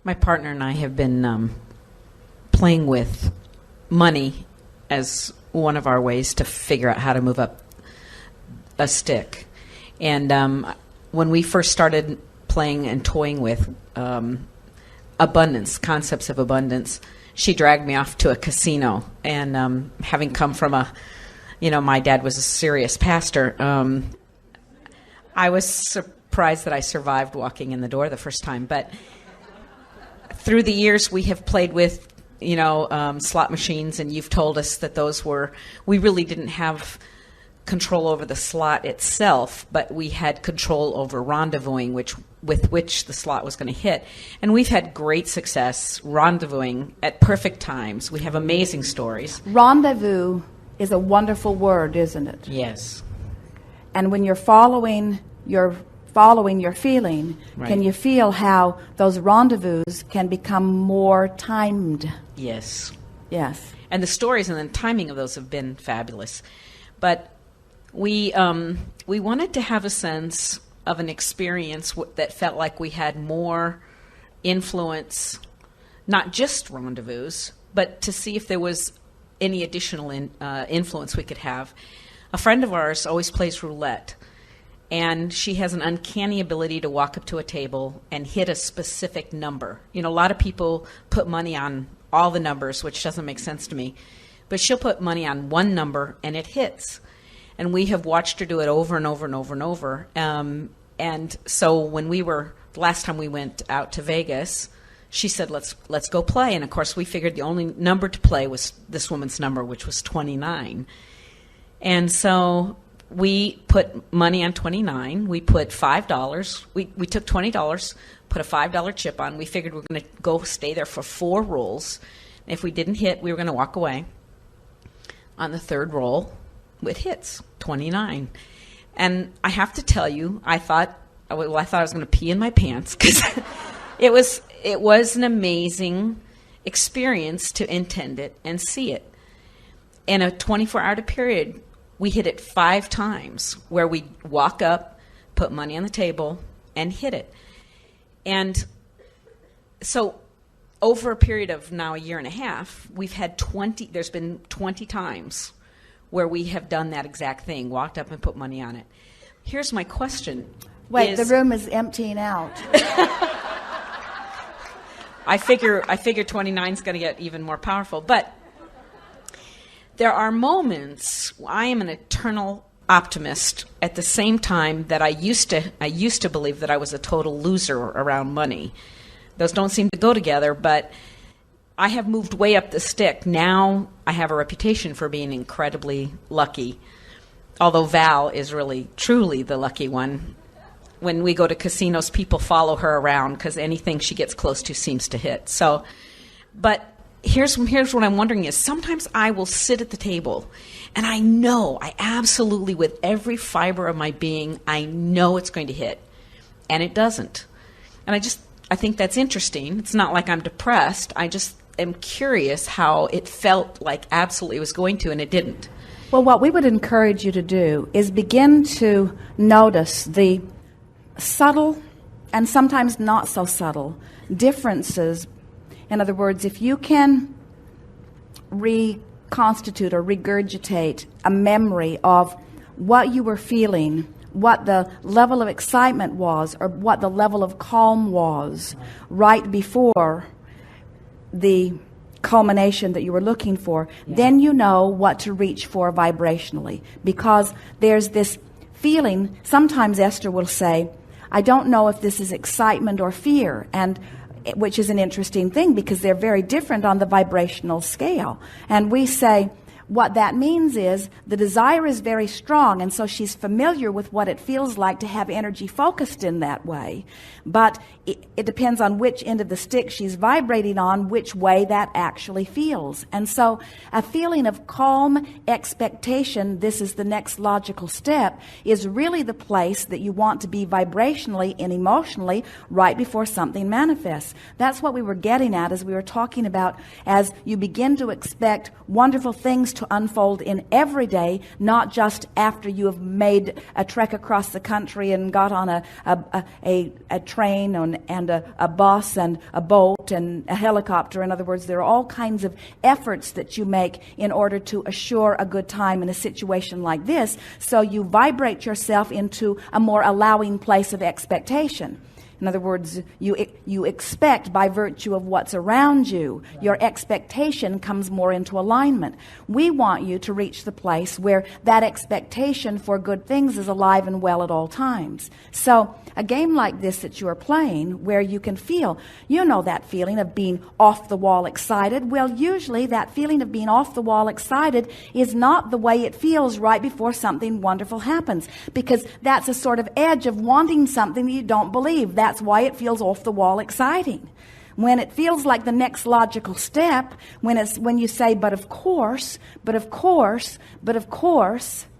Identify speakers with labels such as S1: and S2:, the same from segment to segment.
S1: My partner and I have been playing with money as one of our ways to figure out how to move up a stick. And when we first started playing and toying with abundance, concepts of abundance, she dragged me off to a casino. And having come from my dad was a serious pastor, I was surprised that I survived walking in the door the first time. But through the years, we have played with slot machines, and you've told us that we really didn't have control over the slot itself, but we had control over rendezvousing, with which the slot was going to hit. And we've had great success rendezvousing at perfect times. We have amazing stories.
S2: Rendezvous is a wonderful word, isn't it?
S1: Yes.
S2: And when you're following your feeling,
S1: right.
S2: Can you feel how those rendezvous can become more timed?
S1: Yes.
S2: Yes.
S1: And the stories and the timing of those have been fabulous. But we wanted to have a sense of an experience that felt like we had more influence, not just rendezvous, but to see if there was any additional influence we could have. A friend of ours always plays roulette, and she has an uncanny ability to walk up to a table and hit a specific number. A lot of people put money on all the numbers, which doesn't make sense to me, but she'll put money on one number and it hits. And we have watched her do it over and over and over and over. And so when the last time we went out to Vegas, she said, let's go play. And of course we figured the only number to play was this woman's number, which was 29. And so we put money on 29. We put $5. We took $20, put a $5 chip on. We figured we were going to go stay there for 4 rolls. If we didn't hit, we were going to walk away. On the third roll, it hits 29. And I have to tell you, I thought I was going to pee in my pants because it was an amazing experience to intend it and see it. In a 24-hour period, we hit it 5 times where we walk up, put money on the table, and hit it. And so over a period of now a year and a half, there's been 20 times where we have done that exact thing, walked up and put money on it. Here's my question.
S2: Wait, the room is emptying out.
S1: I figure 29 is going to get even more powerful. But there are moments, I am an eternal optimist at the same time that I used to believe that I was a total loser around money. Those don't seem to go together, but I have moved way up the stick. Now I have a reputation for being incredibly lucky, although Val is really, truly the lucky one. When we go to casinos, people follow her around because anything she gets close to seems to hit. So, but here's what I'm wondering is sometimes I will sit at the table and I absolutely, with every fiber of my being, I know it's going to hit, and it doesn't. And I think that's interesting. It's not like I'm depressed. I just am curious how it felt like absolutely it was going to, and it didn't.
S2: Well, what we would encourage you to do is begin to notice the subtle and sometimes not so subtle differences. In other words, if you can reconstitute or regurgitate a memory of what you were feeling, what the level of excitement was, or what the level of calm was right before the culmination that you were looking for, then you know what to reach for vibrationally. Because there's this feeling, sometimes Esther will say, I don't know if this is excitement or fear, and which is an interesting thing because they're very different on the vibrational scale. And we say, what that means is the desire is very strong, and so she's familiar with what it feels like to have energy focused in that way. But it depends on which end of the stick she's vibrating on, which way that actually feels. And so a feeling of calm expectation, this is the next logical step, is really the place that you want to be vibrationally and emotionally right before something manifests. That's what we were getting at as we were talking about as you begin to expect wonderful things to unfold in every day, not just after you have made a trek across the country and got on a train and a bus and a boat and a helicopter. In other words, there are all kinds of efforts that you make in order to assure a good time in a situation like this. So you vibrate yourself into a more allowing place of expectation. In other words, you expect by virtue of what's around you. Your expectation comes more into alignment. We want you to reach the place where that expectation for good things is alive and well at all times. So a game like this that you are playing, where you can feel, you know that feeling of being off the wall excited. Well, usually that feeling of being off the wall excited is not the way it feels right before something wonderful happens, because that's a sort of edge of wanting something that you don't believe. That's why it feels off the wall exciting. When it feels like the next logical step, when you say, but of course,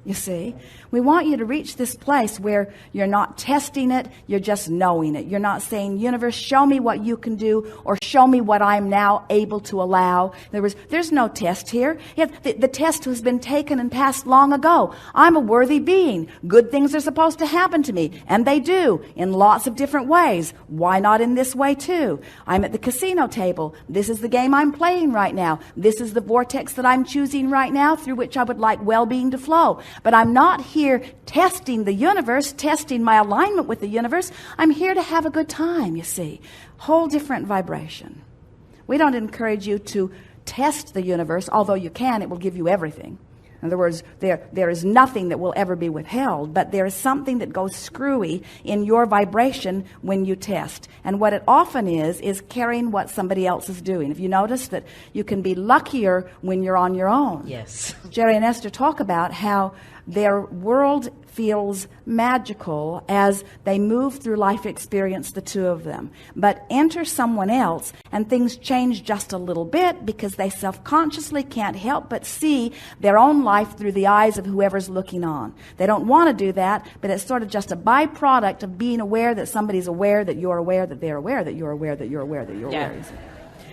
S2: you see, we want you to reach this place where you're not testing it, you're just knowing it. You're not saying, universe, show me what you can do, or show me what I'm now able to allow. There's no test here. The test has been taken and passed long ago. I'm a worthy being. Good things are supposed to happen to me, and they do, in lots of different ways. Why not in this way too? I'm at the casino table. This is the game I'm playing right now. This is the vortex that I'm choosing right now through which I would like well-being to flow. But I'm not here testing the universe, testing my alignment with the universe. I'm here to have a good time, you see. Whole different vibration. We don't encourage you to test the universe, although you can, it will give you everything. In other words, there is nothing that will ever be withheld, but there is something that goes screwy in your vibration when you test. And what it often is carrying what somebody else is doing. If you notice that you can be luckier when you're on your own.
S1: Yes.
S2: Jerry and Esther talk about how their world feels magical as they move through life experience, the two of them. But enter someone else and things change just a little bit because they self-consciously can't help but see their own life through the eyes of whoever's looking on. They don't want to do that, but it's sort of just a byproduct of being aware that somebody's aware, that you're aware, that they're aware, that you're aware, that you're aware, that you're aware.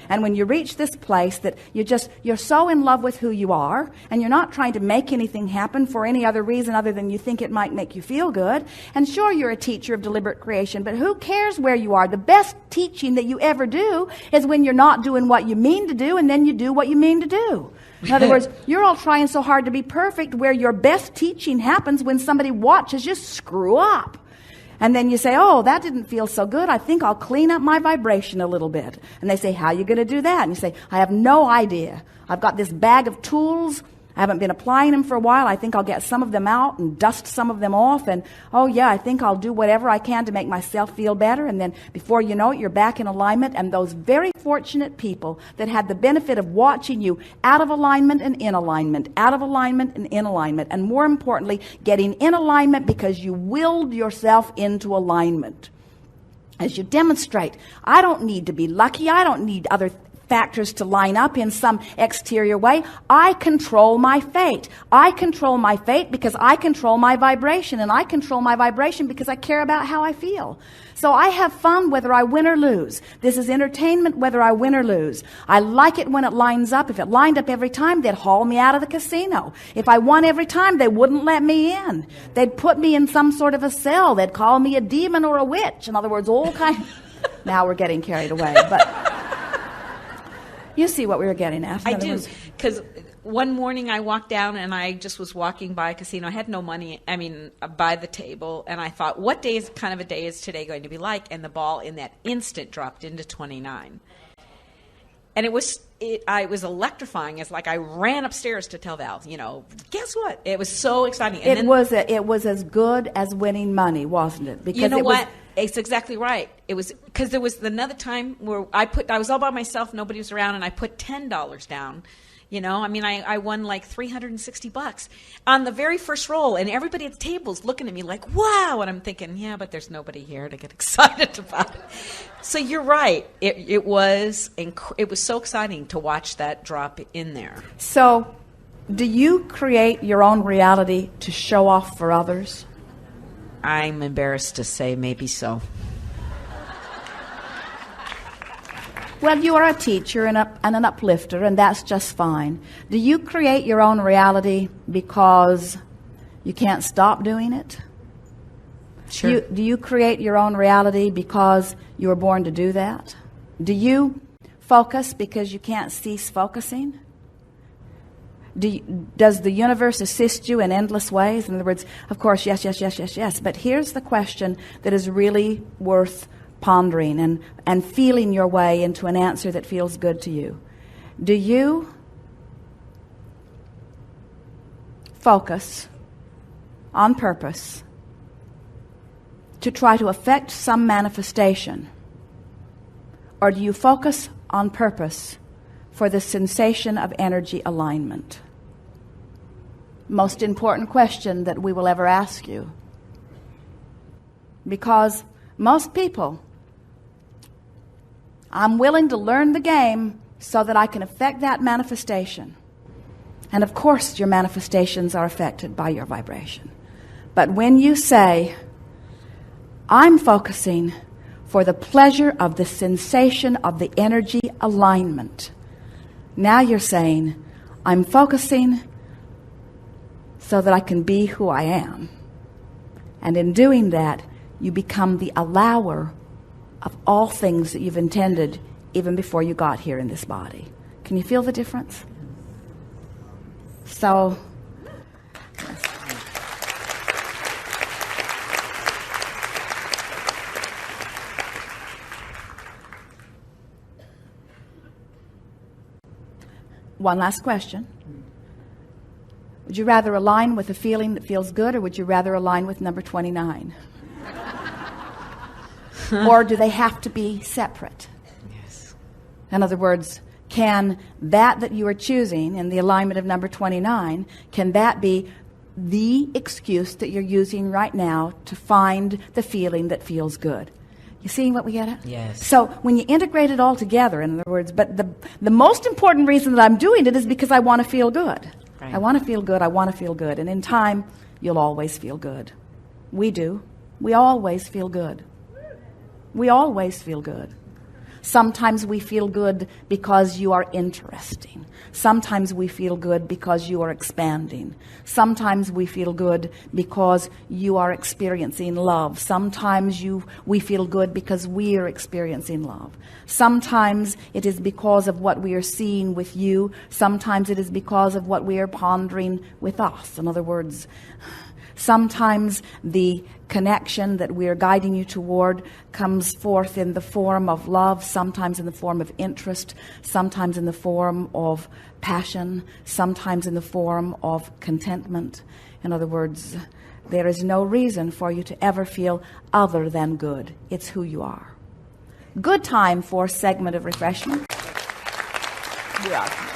S2: And when you reach this place that you're so in love with who you are, and you're not trying to make anything happen for any other reason other than you think it might make you feel good. And sure, you're a teacher of deliberate creation, but who cares where you are? The best teaching that you ever do is when you're not doing what you mean to do, and then you do what you mean to do. In other words, you're all trying so hard to be perfect, where your best teaching happens when somebody watches you screw up. And then you say, oh, that didn't feel so good. I think I'll clean up my vibration a little bit. And they say, how are you going to do that? And you say, I have no idea. I've got this bag of tools. I haven't been applying them for a while. I think I'll get some of them out and dust some of them off. And, oh, yeah, I think I'll do whatever I can to make myself feel better. And then before you know it, you're back in alignment. And those very fortunate people that had the benefit of watching you out of alignment and in alignment, out of alignment and in alignment, and more importantly, getting in alignment because you willed yourself into alignment. As you demonstrate, I don't need to be lucky. I don't need other factors to line up in some exterior way. I control my fate. I control my fate because I control my vibration, and I control my vibration because I care about how I feel. So I have fun whether I win or lose. This is entertainment whether I win or lose. I like it when it lines up. If it lined up every time, they'd haul me out of the casino. If I won every time, they wouldn't let me in. They'd put me in some sort of a cell. They'd call me a demon or a witch. In other words, all kinds. Now we're getting carried away, but you see what we were getting at.
S1: I do, because one morning I walked down and I just was walking by a casino. I had no money, by the table, and I thought, what kind of a day is today going to be like? And the ball in that instant dropped into 29. And it was electrifying. It's like I ran upstairs to tell Val, guess what? It was so exciting. And
S2: it was as good as winning money, wasn't it?
S1: Because what? It's exactly right. It was because there was another time where I was all by myself, nobody was around, and I put $10 down. I won like $360 on the very first roll, and everybody at the table's looking at me like, wow. And I'm thinking, yeah, but there's nobody here to get excited about it. So you're right. It was so exciting to watch that drop in there.
S2: So do you create your own reality to show off for others?
S1: I'm embarrassed to say maybe so.
S2: Well, you are a teacher and an uplifter, and that's just fine. Do you create your own reality because you can't stop doing it?
S1: Sure.
S2: Do you create your own reality because you were born to do that? Do you focus because you can't cease focusing? Does the universe assist you in endless ways? In other words, of course, yes, yes, yes, yes, yes. But here's the question that is really worth pondering and feeling your way into an answer that feels good to you. Do you focus on purpose to try to affect some manifestation? Or do you focus on purpose for the sensation of energy alignment? Most important question that we will ever ask you. Because most people, I'm willing to learn the game so that I can affect that manifestation. And of course your manifestations are affected by your vibration. But when you say, I'm focusing for the pleasure of the sensation of the energy alignment, now you're saying, I'm focusing so that I can be who I am. And in doing that, you become the allower of all things that you've intended even before you got here in this body. Can you feel the difference? So, one last question. Would you rather align with a feeling that feels good, or would you rather align with number 29? Or do they have to be separate?
S1: Yes.
S2: In other words, can that you are choosing in the alignment of number 29, can that be the excuse that you're using right now to find the feeling that feels good? You seeing what we get at?
S1: Yes.
S2: So when you integrate it all together, in other words, but the most important reason that I'm doing it is because I want to feel good.
S1: Right.
S2: I want to feel good. I want to feel good. And in time, you'll always feel good. We do. We always feel good. We always feel good. Sometimes we feel good because you are interesting. Sometimes we feel good because you are expanding. Sometimes we feel good because you are experiencing love. Sometimes we feel good because we are experiencing love. Sometimes it is because of what we are seeing with you. Sometimes it is because of what we are pondering with us. In other words, sometimes the connection that we are guiding you toward comes forth in the form of love, sometimes in the form of interest, sometimes in the form of passion, sometimes in the form of contentment. In other words, there is no reason for you to ever feel other than good. It's who you are. Good time for a segment of refreshment. You're welcome.